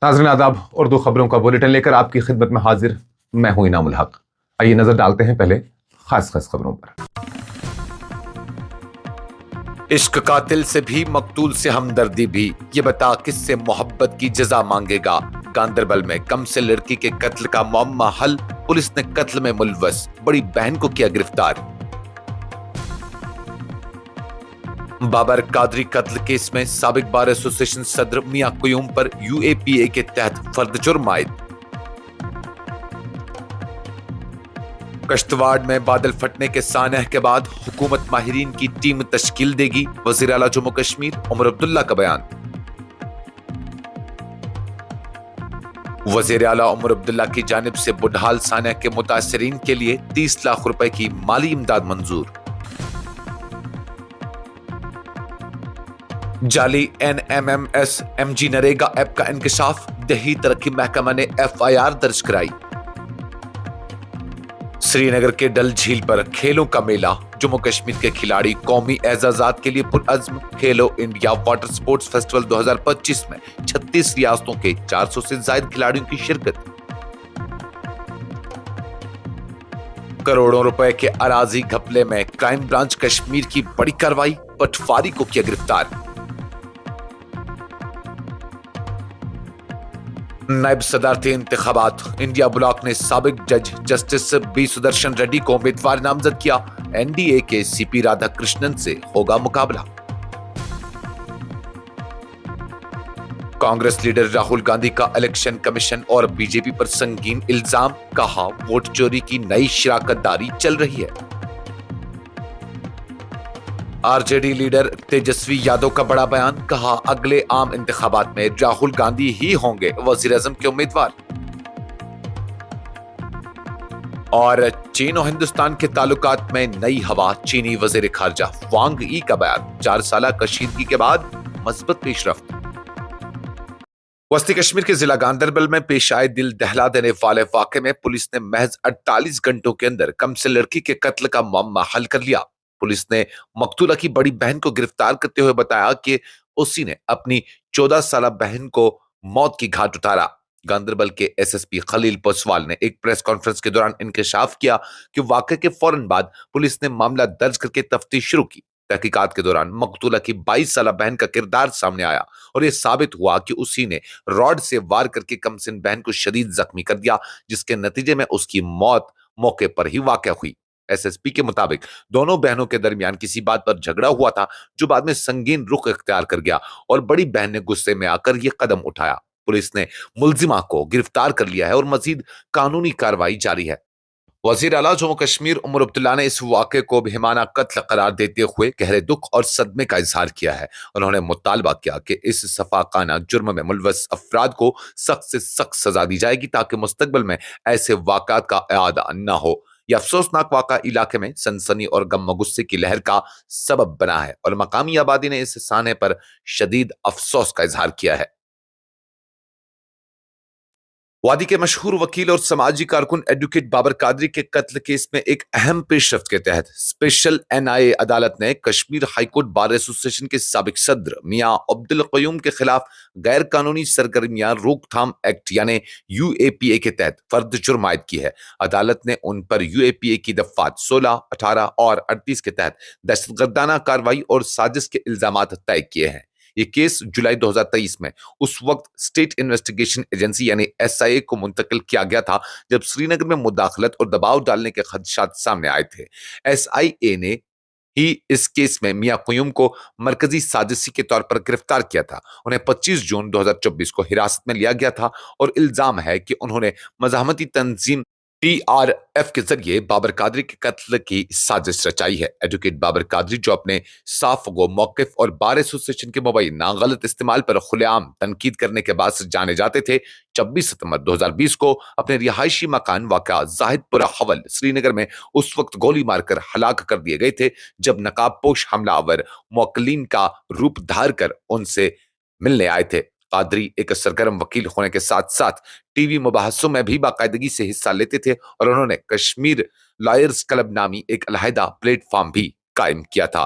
नाज़रीन आदाब, उर्दू खबरों का बुलेटिन लेकर आपकी खिदमत में हाजिर मैं हूं इनाम उल हक। आइए नजर डालते हैं पहले खास खबरों पर। इश्क कातिल से भी मकतूल से हमदर्दी भी, ये बता किससे मोहब्बत की जजा मांगेगा। गांदरबल में कम से लड़की के कत्ल का मुअम्मा हल, पुलिस ने कत्ल में मुलवस बड़ी बहन को किया गिरफ्तार। बाबर कादरी कत्ल केस में साबिक बार एसोसिएशन सदर मियां कुयूम पर यूएपीए के तहत फर्द जुर्म आयद। कश्तवाड़ में बादल फटने के सानह के बाद हुकूमत माहिरीन की टीम तश्कील देगी, वजीर आला जम्मू कश्मीर उमर अब्दुल्ला का बयान। वजीर आला उमर अब्दुल्ला की जानिब से बुढ़ाल सानह के मुतासरीन के लिए 30 लाख रुपए की माली इमदाद मंजूर। जाली NMMS MG नरेगा ऐप का इंकशाफ, दही तरक्की महकमा ने FIR दर्ज कराई। श्रीनगर के डल झील पर खेलों का मेला, जम्मू कश्मीर के खिलाड़ी कौमी एजाजात के लिए पुरअज़्म। खेलो इंडिया वाटर स्पोर्ट्स फेस्टिवल 2025 में 36 रियासतों के 400 से ज्यादा खिलाड़ियों की शिरकत। करोड़ों रुपए के अराजी घपले में क्राइम ब्रांच कश्मीर की बड़ी कार्रवाई, पटवारी को किया गिरफ्तार। नायब सदारती इंतखाबात, इंडिया ब्लॉक ने साबिक जज जस्टिस बी सुदर्शन रेड्डी को उम्मीदवार नामजद किया। NDA के CP राधाकृष्णन से होगा मुकाबला। कांग्रेस लीडर राहुल गांधी का इलेक्शन कमीशन और बीजेपी पर संगीन इल्जाम, कहा वोट चोरी की नई शराकतदारी चल रही है। RJD लीडर तेजस्वी यादव का बड़ा बयान, कहा अगले आम इंतखाबात में राहुल गांधी ही होंगे वजीर आजम के उम्मीदवार। और चीन और हिंदुस्तान के ताल्लुकात में नई हवा, चीनी वजीर खारजा वांग यी का बयान, 4 साल कशीदगी के बाद मजबूत पेशरफ्त। वस्ती कश्मीर के जिला गांदरबल में पेश आए दिल दहला देने वाले वाक़े में पुलिस ने महज 48 घंटों के अंदर कम से लड़की के कत्ल का मामला हल कर लिया। पुलिस ने मकतूला की बड़ी बहन को गिरफ्तार करते हुए बताया कि उसी ने अपनी 14 साल बहन को मौत की घाट उतारा। गांदरबल के SSP खलील पोसवाल ने एक प्रेस कॉन्फ्रेंस के दौरान इंकशाफ किया कि वाक़े के फौरन बाद पुलिस ने मामला दर्ज करके तफ्तीश शुरू की। तहकीकात के दौरान मकतूला की 22 साल बहन का किरदार सामने आया और यह साबित हुआ कि उसी ने रॉड से वार करके कमसिन बहन को शदीद जख्मी कर दिया, जिसके नतीजे में उसकी मौत मौके पर ही वाक़ हुई। SSP के मुताबिक दोनों बहनों के दरमियान किसी बात पर झगड़ा हुआ था, जो बाद में संगीन रुख इख्तियार कर गया और बड़ी बहन ने गुस्से में आकर यह कदम उठाया। पुलिस ने मुल्जिमा को गिरफ्तार कर लिया है और मजीद कानूनी कार्रवाई जारी है। वजीर आला जम्मू कश्मीर उमर अब्दुल्ला ने इस वाक़े को बेईमाना कत्ल करार देते हुए गहरे दुख और सदमे का इजहार किया है। उन्होंने मुतालबा किया कि इस सफाकाना जुर्म में मुलवस अफराद को सख्त से सख्त सजा दी जाएगी, ताकि मुस्तकबिल में ऐसे वाक़ात का इआदा न हो। यह अफसोसनाक वाक़ा इलाके में सनसनी और गम गुस्से की लहर का सबब बना है और मकामी आबादी ने इस साने पर शदीद अफसोस का इजहार किया है। वादी के मशहूर वकील और समाजी कारकुन एडवोकेट बाबर कादरी के कत्ल केस में एक अहम पेशरफ्त के तहत स्पेशल NIA अदालत ने कश्मीर हाईकोर्ट बार एसोसिएशन के साबिक सदर मियां अब्दुल क़य्यूम के खिलाफ गैर कानूनी सरगर्मियां रोकथाम एक्ट यानी UAPA के तहत फर्द जुर्म आयद की है। अदालत ने उन पर UAPA की दफात 16, 18 और 38 के तहत दहशतगर्दाना कार्रवाई और साजिश के इल्जामात तय किए हैं। ये केस जुलाई 2023 में उस वक्त स्टेट इन्वेस्टिगेशन एजेंसी यानी SIA को मुंतकिल किया गया था, जब श्रीनगर में मुदाखलत और दबाव डालने के खदशात सामने आए थे। SIA ने ही इस केस में मियां क़य्यूम को मरकजी साजिशी के तौर पर गिरफ्तार किया था। उन्हें 25 जून 2024 को हिरासत में लिया गया था और इल्जाम है कि उन्होंने मज़ाहमती तंजीम TRF के जरिए बाबर कादरी के कत्ल की साजिश रचाई है। एडवोकेट बाबर कादरी, जो अपने साफ गो मौक़िफ़ और बार एसोसिएशन के मुबैना गलत इस्तेमाल पर खुलेआम तनकीद करने के बाद से जाने जाते थे, 26 सितंबर 2020 को अपने रिहायशी मकान वाक़ा ज़ाहिदपुरा हवल श्रीनगर में उस वक्त गोली मारकर हलाक कर दिए गए थे, जब नकाबपोश हमलावर मुवक्किलीन का रूप धार कर उनसे मिलने आए थे। कादरी एक सरगर्म वकील होने के साथ साथ टीवी मुबाहसों में भी बाकायदगी से हिस्सा लेते थे और उन्होंने कश्मीर लॉयर्स क्लब नामी एक अलहदा प्लेटफॉर्म भी कायम किया था।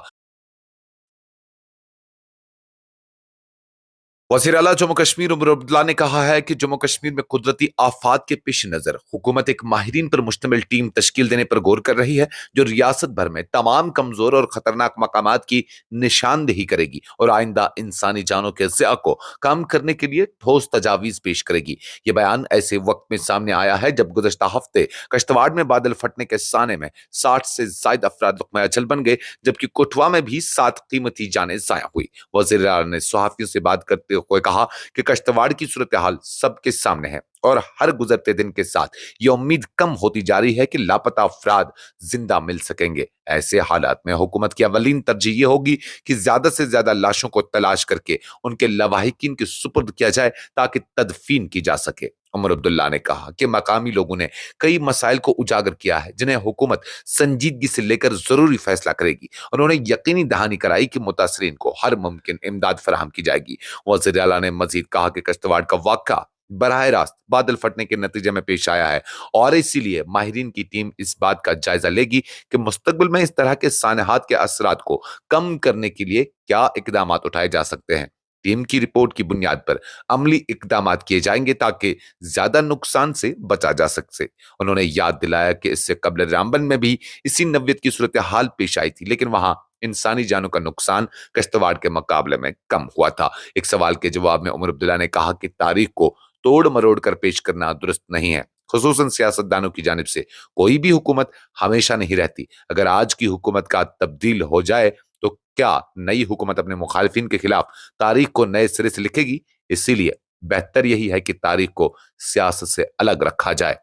वज़ीर आला जम्मू कश्मीर उमर अब्दुल्ला ने कहा है कि जम्मू कश्मीर में कुदरती आफात के पेश नज़र हुकूमत एक माहिरीन पर मुश्तमिल टीम तश्कील देने पर गौर कर रही है, जो रियासत भर में तमाम कमजोर और खतरनाक मकामात की निशानदेही करेगी और आइंदा इंसानी जानों के ज़िया को कम करने के लिए ठोस तजावीज़ पेश करेगी। ये बयान ऐसे वक्त में सामने आया है जब गुज़श्ता हफ्ते कश्तवाड़ में बादल फटने के साने में 60 से जायद अफराद लुक़मा अजल बन गए, जबकि कठुआ में भी 7 कीमती जानें ज़ाया हुई। वज़ीर आला ने सहाफ़ियों से बात करते हुए कहा कि कश्तवाड़ की सूरत हाल सबके सामने है और हर गुजरते दिन के साथ ये उम्मीद कम होती जा रही है कि लापता अफराद जिंदा मिल सकेंगे। ऐसे हालात में हुकूमत की अवलीन तरजीह ये होगी कि ज्यादा से ज्यादा लाशों को तलाश करके उनके लवाहिकीन के सुपुर्द किया जाए ताकि तदफीन की जा सके। उमर अब्दुल्ला ने कहा कि मकामी लोगों ने कई मसाइल को उजागर किया है जिन्हें हुकूमत संजीदगी से लेकर जरूरी फैसला करेगी। उन्होंने यकीनी दहानी कराई कि मुतासरीन को हर मुमकिन इमदाद फराहम की जाएगी। वज़ीर आला ने मजीद कहा कि कश्तवाड़ का वाक़ा बराह रास्त बादल फटने के नतीजे में पेश आया है और इसीलिए माहिरीन की टीम इस बात का जायजा लेगी कि मुस्तकबिल में इस तरह के सानहात के असरात को कम करने के लिए क्या इकदाम उठाए जा सकते हैं। टीम की रिपोर्ट की बुनियाद पर अमली इकदाम किए जाएंगे ताकि ज्यादा नुकसान से बचा जा सके। उन्होंने याद दिलाया कि इससे कबल रामबन में भी इसी नव्यत की सूरत हाल पेश आई थी, लेकिन वहां इंसानी जानों का नुकसान कश्तवाड़ के मुकाबले में कम हुआ था। एक सवाल के जवाब में उमर अब्दुल्ला ने कहा कि तारीख को तोड़ मरोड़ कर पेश करना दुरुस्त नहीं है, खुसूसन सियासतदानों की जानिब से। कोई भी हुकूमत हमेशा नहीं रहती। अगर आज की हुकूमत का तब्दील हो जाए तो क्या नई हुकूमत अपने मुखालिफिन के खिलाफ तारीख को नए सिरे से लिखेगी? इसीलिए बेहतर यही है कि तारीख को सियासत से अलग रखा जाए।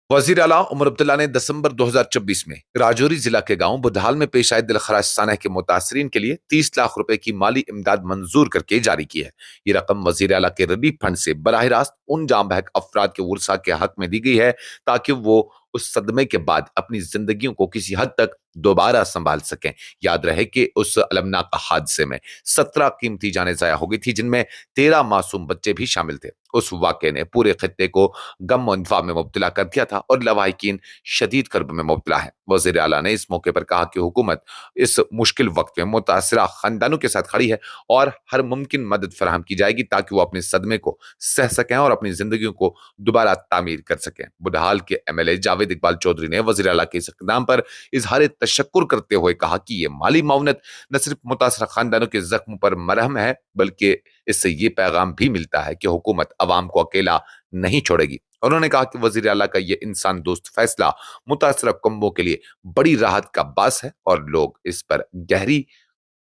वजीर आला उमर अब्दुल्ला ने दिसंबर 2024 में राजौरी जिला के गांव बुधाल में पेश आए दिलखराज सानह के मुतासरीन के लिए 30 लाख रुपए की माली इमदाद मंजूर करके जारी की है। ये रकम वजीर आला के रिलीफ फंड से बराह रास्त उन जाम बहक अफराद के उर्सा के हक में दी गई है ताकि वो उस सदमे के बाद अपनी जिंदगियों को किसी हद तक दोबारा संभाल सकें। याद रहे कि उस अलमनाक हादसे में 17 कीमती जानें जाया हो गई थी, जिनमें 13 मासूम बच्चे भी शामिल थे। उस वाक़े ने पूरे खित्ते को गम और इंतफा में मुब्तला कर दिया था और लवाहिकीन शदीद कर्ब में मुब्तला है। वज़ीर आला ने इस मौके पर कहा कि हुकूमत इस मुश्किल वक्त में मुतासरा खानदानों के साथ खड़ी है और हर मुमकिन मदद फराहम की जाएगी ताकि वो अपने सदमे को सह सकें और अपनी जिंदगियों को दोबारा तामीर कर सकें। बुढ़हाल के MLA जावेद इकबाल चौधरी ने वज़ीर आला के इस इक़दाम पर इजहार तशक्कुर करते हुए कहा कि ये माली मावनत न सिर्फ मुतासरा खानदानों के जख्म पर मरहम है, बल्कि इससे ये पैगाम भी मिलता है कि हुकूमत अवाम को अकेला नहीं छोड़ेगी। उन्होंने कहा कि वजीर आला का ये इंसान दोस्त फैसला मुतासरा कुंबों के लिए बड़ी राहत का बास है और लोग इस पर गहरी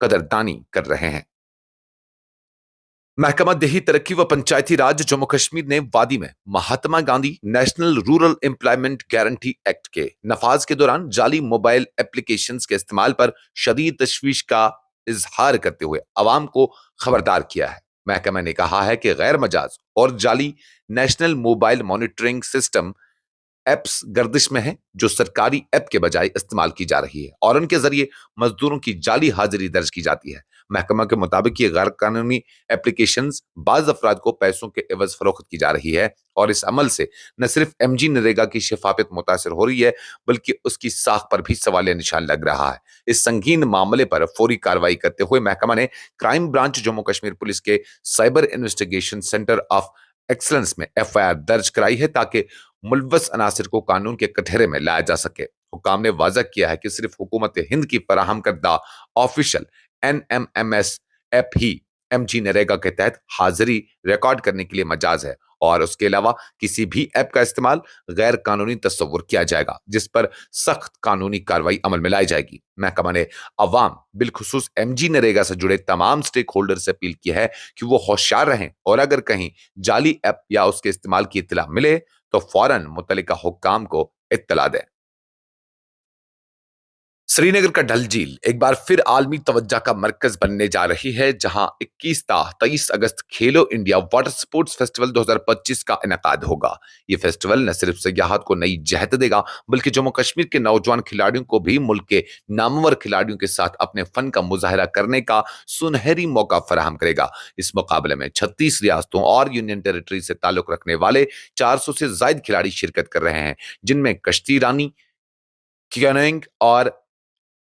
कदरदानी कर रहे हैं। महकमा देही तरक्की व पंचायती राज जम्मू कश्मीर ने वादी में Mahatma Gandhi National Rural Employment Guarantee Act के नफाज के दौरान जाली मोबाइल एप्लीकेशंस के इस्तेमाल पर शदीद तशवीश का इजहार करते हुए अवाम को खबरदार किया है। महकमा ने कहा है कि गैर मजाज और जाली national mobile monitoring system apps गर्दिश में हैं, जो सरकारी ऐप के बजाय इस्तेमाल की जा रही है और उनके जरिए मजदूरों की जाली हाजिरी दर्ज की जाती है। महकमा के मुताबिक ये गैर कानूनी एप्लीकेशंस बाज अफराद को पैसों के एवज फरोख्त की जा रही है और इस अमल से न सिर्फ MG नरेगा की शफाफियत मुतासर हो रही है, बल्कि उसकी साख पर भी सवाल निशान लग रहा है। इस संगीन मामले पर फौरी कार्रवाई करते हुए महकमा ने crime branch Jammu Kashmir police के cyber investigation centre of excellence में FIR दर्ज कराई है ताकि मुलव्वस अनासिर को कानून के कठहरे में लाया जा सके। हुकाम ने वाज़ह किया है कि सिर्फ हुकूमत हिंद की फराहम करदा ऑफिशियल NMMS ऐप ही MG नरेगा के तहत हाजिरी रिकॉर्ड करने के लिए मजाज है और उसके अलावा किसी भी ऐप का इस्तेमाल गैर कानूनी तस्वुर किया जाएगा, जिस पर सख्त कानूनी कार्रवाई अमल में लाई जाएगी। महकमा ने अवाम बिलखुसूस MG नरेगा से जुड़े तमाम स्टेक होल्डर से अपील की है कि वो होशियार रहें और अगर कहीं जाली ऐप या उसके इस्तेमाल की इत्तला मिले तो फौरन मुतल्लिका हुक्काम को इत्तला दें। श्रीनगर का डल झील एक बार फिर आलमी तवज्जो का मरकज बनने जा रही है, जहां 21 ता 23 अगस्त खेलो इंडिया वाटर स्पोर्ट्स फेस्टिवल 2025 का इनेकाद होगा। ये फेस्टिवल न सिर्फ सयाहत को नई जहत देगा, बल्कि जम्मू कश्मीर के नौजवान खिलाड़ियों को भी मुल्क के नामवर खिलाड़ियों के साथ अपने फन का मुजाहरा करने का सुनहरी मौका फराहम करेगा। इस मुकाबले में 36 रियासतों और यूनियन टेरिटरी से ताल्लुक रखने वाले 400 से जायद खिलाड़ी शिरकत कर रहे हैं, जिनमें कश्ती रानी, कैनोइंग और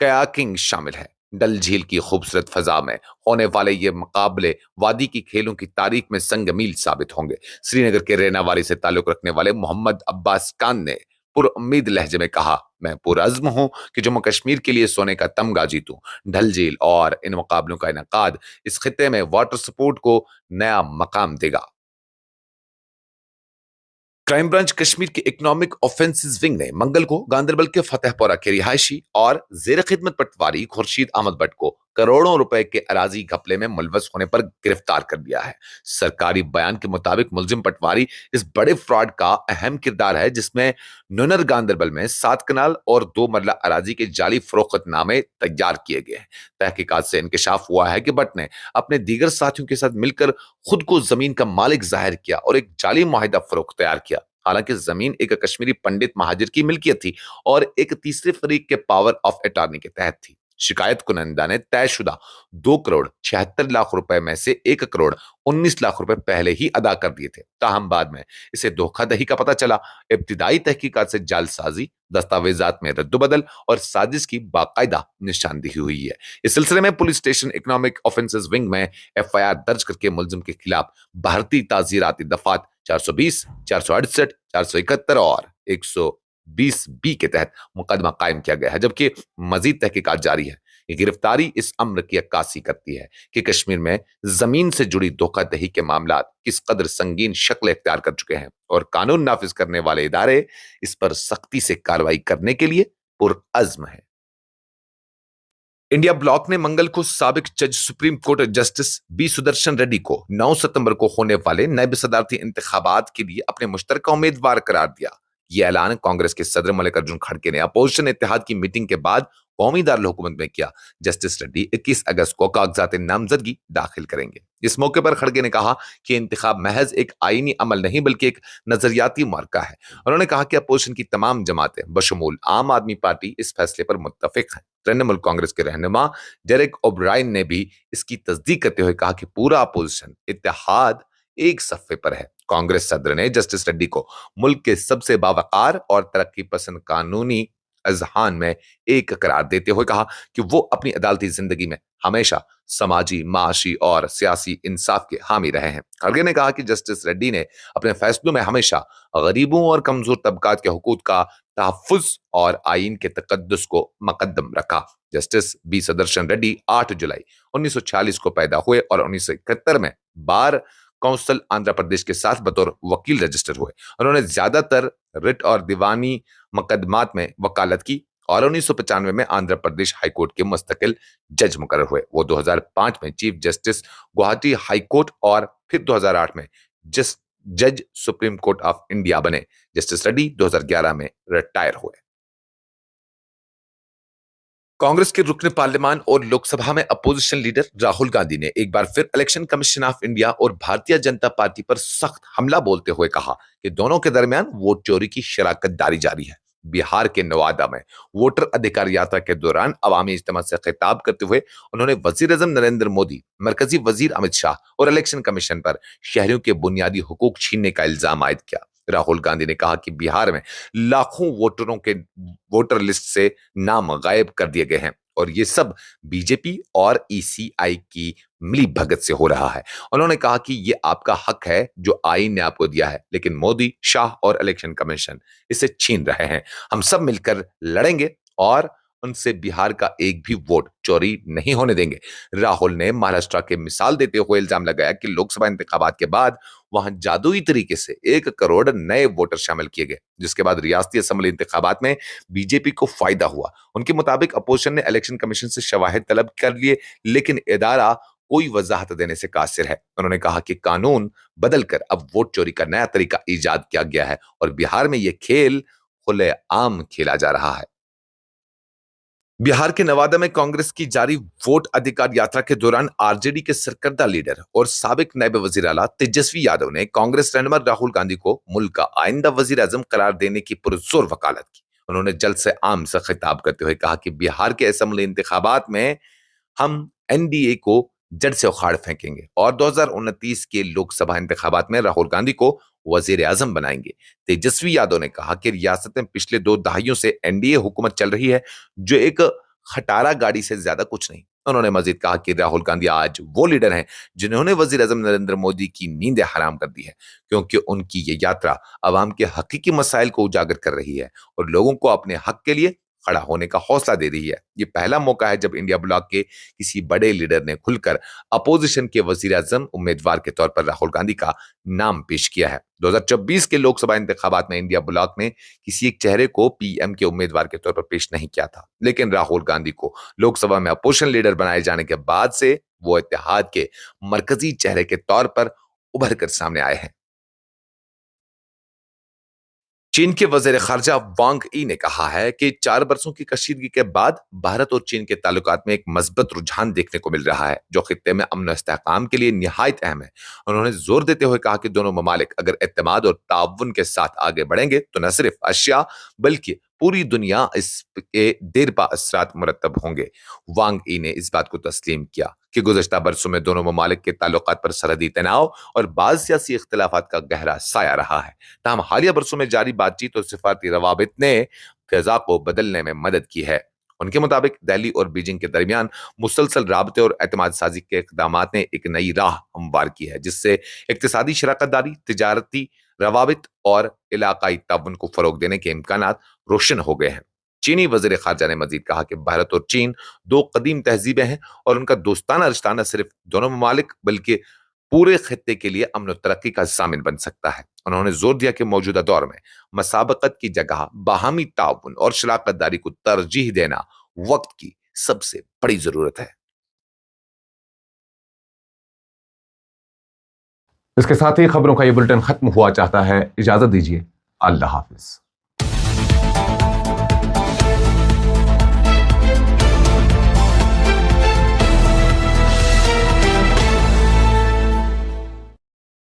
कयाकिंग शामिल है। ڈل جھیل کی خوبصورت فضا میں ہونے والے یہ مقابلے وادی کی کھیلوں کی تاریخ میں سنگ میل ثابت ہوں گے۔ سری نگر کے رینا والی سے تعلق رکھنے والے محمد عباس کان نے پر امید لہجے میں کہا، میں پرعزم ہوں کہ جموں کشمیر کے لیے سونے کا تمغہ جیتوں۔ ڈل جھیل اور ان مقابلوں کا انعقاد اس خطے میں واٹر سپورٹ کو نیا مقام دے گا۔ کرائم برانچ کشمیر کے اکنامک آفینسز ونگ نے منگل کو گاندربل کے فتح پورہ کے رہائشی اور زیر خدمت پٹواری خورشید احمد بٹ کو کروڑوں روپے کے اراضی گھپلے میں ملوث ہونے پر گرفتار کر لیا ہے۔ سرکاری بیان کے مطابق ملزم پٹواری اس بڑے فراڈ کا اہم کردار ہے، جس میں نونر گاندربل میں 7 کنال اور 2 مرلہ اراضی کے جعلی فروخت نامے تیار کیے گئے ہیں۔ تحقیقات سے انکشاف ہوا ہے کہ بٹ نے اپنے دیگر ساتھیوں کے ساتھ مل کر خود کو زمین کا مالک ظاہر کیا اور ایک جعلی معاہدہ فروخت تیار کیا۔ حالانکہ زمین ایک کشمیری پنڈت مہاجر کی ملکیت تھی اور ایک تیسرے فریق کے پاور آف اٹارنی کے تحت تھی۔ شکایت کنندہ نے طے شدہ 2 کروڑ 76 لاکھ روپے میں سے 1 کروڑ 19 لاکھ روپے پہلے ہی ادا کر دیے تھے، تاہم بعد میں اسے دھوکہ دہی کا پتہ چلا۔ ابتدائی تحقیقات سے جعل سازی، دستاویزات میں رد و بدل اور سازش کی باقاعدہ نشاندہی ہوئی ہے۔ اس سلسلے میں police station economic offences wing میں FIR درج کر کے ملزم کے خلاف بھارتی تعزیراتی دفعات 420، 468، 471 اور 120B کے تحت مقدمہ قائم کیا گیا ہے، جبکہ مزید تحقیقات جاری ہے۔ یہ گرفتاری اس امر کی عکاسی کرتی ہے کہ کشمیر میں زمین سے جڑی دھوکہ دہی کے معاملات کس قدر سنگین شکل اختیار کر چکے ہیں اور قانون نافذ کرنے والے ادارے اس پر سختی سے کارروائی کرنے کے لیے پرعزم ہیں۔ انڈیا بلاک نے منگل کو سابق جج supreme court justice B Sudarshan Reddy کو 9 ستمبر کو ہونے والے نائب صدارتی انتخابات کے لیے اپنے مشترکہ امیدوار قرار دیا۔ یہ اعلان کانگریس کے صدر ملکارجن کھڑگے نے اپوزیشن اتحاد کی میٹنگ کے بعد قومی دارالحکومت میں کیا۔ جسٹس ریڈی 21 اگست کو کاغذات نامزدگی داخل کریں گے۔ اس موقع پر کھڑگے نے کہا کہ انتخاب محض ایک آئینی عمل نہیں بلکہ ایک نظریاتی معرکہ ہے۔ انہوں نے کہا کہ اپوزیشن کی تمام جماعتیں بشمول عام آدمی پارٹی اس فیصلے پر متفق ہیں۔ ترنمول کانگریس کے رہنما ڈیرک اوبرائن نے بھی اس کی تصدیق کرتے ہوئے کہا کہ پورا اپوزیشن اتحاد ایک صفحے پر ہے۔ کانگریس صدر نے جسٹس ریڈی کو ملک کے سب سے باوقار اور ترقی پسند قانونی اذہان میں ایک قرار دیتے ہوئے کہا کہ وہ اپنی عدالتی زندگی میں ہمیشہ سماجی، معاشی اور سیاسی انصاف کے حامی رہے ہیں۔ کھڑگے نے کہا کہ جسٹس ریڈی نے اپنے فیصلوں میں ہمیشہ غریبوں اور کمزور طبقات کے حقوق کا تحفظ اور آئین کے تقدس کو مقدم رکھا۔ جسٹس بی سدرشن ریڈی 8 جولائی 1946 کو پیدا ہوئے اور 1971 میں بار کونسل آندھرا پردیش کے ساتھ بطور وکیل رجسٹر ہوئے۔ انہوں نے زیادہ تر رٹ اور دیوانی مقدمات میں وکالت کی اور 1995 میں آندھرا پردیش ہائی کورٹ کے مستقل جج مقرر ہوئے۔ وہ 2005 میں chief justice Guwahati high court اور پھر 2008 میں جج سپریم کورٹ آف انڈیا بنے۔ جسٹس ریڈی 2011 میں ریٹائر ہوئے۔ کانگریس کے رکن پارلیمان اور لوک سبھا میں اپوزیشن لیڈر راہل گاندھی نے ایک بار پھر الیکشن کمیشن آف انڈیا اور بھارتیہ جنتا پارٹی پر سخت حملہ بولتے ہوئے کہا کہ دونوں کے درمیان ووٹ چوری کی شراکت داری جاری ہے۔ بہار کے نوادہ میں ووٹر ادھیکار یاترا کے دوران عوامی اجتماع سے خطاب کرتے ہوئے انہوں نے وزیر اعظم نریندر مودی، مرکزی وزیر امت شاہ اور الیکشن کمیشن پر شہریوں کے بنیادی حقوق چھیننے کا الزام عائد کیا۔ راہل گاندھی نے کہا کہ بہار میں لاکھوں ووٹروں کے ووٹر لسٹ سے نام غائب کر دیے گئے ہیں اور یہ سب بی جے پی اور ECI کی ملی بھگت سے ہو رہا ہے۔ انہوں نے کہا کہ یہ آپ کا حق ہے جو آئین نے آپ کو دیا ہے، لیکن مودی، شاہ اور الیکشن کمیشن اسے چھین رہے ہیں۔ ہم سب مل کر لڑیں گے اور ان سے بہار کا ایک بھی ووٹ چوری نہیں ہونے دیں گے۔ راہل نے مہاراشٹر کے مثال دیتے ہوئے الزام لگایا کہ لوک سبھا انتخابات کے بعد وہاں جادوئی طریقے سے 1 کروڑ نئے ووٹر شامل کیے گئے، جس کے بعد ریاستی اسمبلی انتخابات میں بی جے پی کو فائدہ ہوا۔ ان کے مطابق اپوزیشن نے الیکشن کمیشن سے شواہد طلب کر لیے، لیکن ادارہ کوئی وضاحت دینے سے قاصر ہے۔ انہوں نے کہا کہ قانون بدل کر اب ووٹ چوری کا نیا طریقہ ایجاد کیا گیا ہے اور بہار میں یہ کھیل کھلے عام کھیلا جا رہا ہے۔ بہار کے نوادہ میں کانگریس کی جاری ووٹ ادھیکار یاترا کے دوران RJD کے سرکردہ لیڈر اور سابق نائب وزیر اعلیٰ تیجسوی یادو نے کانگریس رہنما راہل گاندھی کو ملک کا آئندہ وزیر اعظم قرار دینے کی پرزور وکالت کی۔ انہوں نے جلد سے عام سے خطاب کرتے ہوئے کہا کہ بہار کے اسمبلی انتخابات میں ہم NDA کو جڑ سے اکھاڑ پھینکیں گے اور 2029 کے لوک سبھا انتخابات میں راہل گاندھی کو وزیر اعظم بنائیں گے۔ تیجسوی یادو نے کہا کہ ریاست میں پچھلے 2 دہائیوں سے NDA حکومت چل رہی ہے جو ایک खटारा गाड़ी से ज्यादा कुछ नहीं। उन्होंने मजीद कहा कि राहुल गांधी आज वो लीडर हैं जिन्होंने वजीर आजम नरेंद्र मोदी की नींदें हराम कर दी है, क्योंकि उनकी ये यात्रा अवाम के हकीकी मसाइल को उजागर कर रही है और लोगों को अपने हक के लिए खड़ा होने का हौसला दे रही है। ये पहला मौका है जब इंडिया ब्लॉक के किसी बड़े लीडर ने खुलकर अपोजिशन के वजीर आजम उम्मीदवार के तौर पर राहुल गांधी का नाम पेश किया है। 2024 के लोकसभा इंतखाबात में इंडिया ब्लॉक ने किसी एक चेहरे को पीएम के उम्मीदवार के तौर पर पेश नहीं किया था, लेकिन राहुल गांधी को लोकसभा में अपोजिशन लीडर बनाए जाने के बाद से वो इत्तेहाद के मरकजी चेहरे के तौर पर उभर कर सामने आए हैं। चीन के वजीर खारजा वांग ई ने कहा है कि 4 बरसों की कशीदगी के बाद भारत और चीन के ताल्लुकात में एक मजबूत रुझान देखने को मिल रहा है, जो खित्ते में अमन और इस्तेहकाम के लिए निहायत अहम है। उन्होंने जोर देते हुए कहा कि दोनों ममालिक अगर एतमाद और ताउन के साथ आगे बढ़ेंगे तो न सिर्फ अशिया बल्कि पूरी दुनिया इसके देरपा असरात मुरतब होंगे। वांग ई ने इस बात को तस्लीम किया कि गुज़श्ता बरसों में दोनों ममालिक के ताल्लुकात पर सरहदी तनाव और बाज़ सियासी इख्तिलाफात का गहरा साया रहा है। ताहम हालिया बरसों में जारी बातचीत और सिफारती रवाबित ने फिजा को बदलने में मदद की है। उनके मुताबिक दिल्ली और बीजिंग के दरमियान मुसलसल राबते और एतमाद साजी के इक़दामात ने एक नई राह हमवार की है, जिससे इक्तिसादी शराकतदारी, तिजारती रवाबित और इलाकाई ताउन को फरोग देने के इम्कानात रोशन हो गए हैं। चीनी वजीर खारजा ने मजीद कहा कि भारत और चीन 2 कदीम तहजीबें हैं और उनका दोस्ताना रिश्ता न सिर्फ दोनों ममालिक बल्कि पूरे खित्ते के लिए अमन और तरक्की का जामिन बन सकता है। उन्होंने जोर दिया कि मौजूदा दौर में मसाबकत की जगह बाहमी ताउन और शराकतदारी को तरजीह देना वक्त की सबसे बड़ी जरूरत है। इसके साथ ही खबरों का ये बुलेटिन खत्म हुआ चाहता है। इजाजत दीजिए। अल्लाह हाफिज।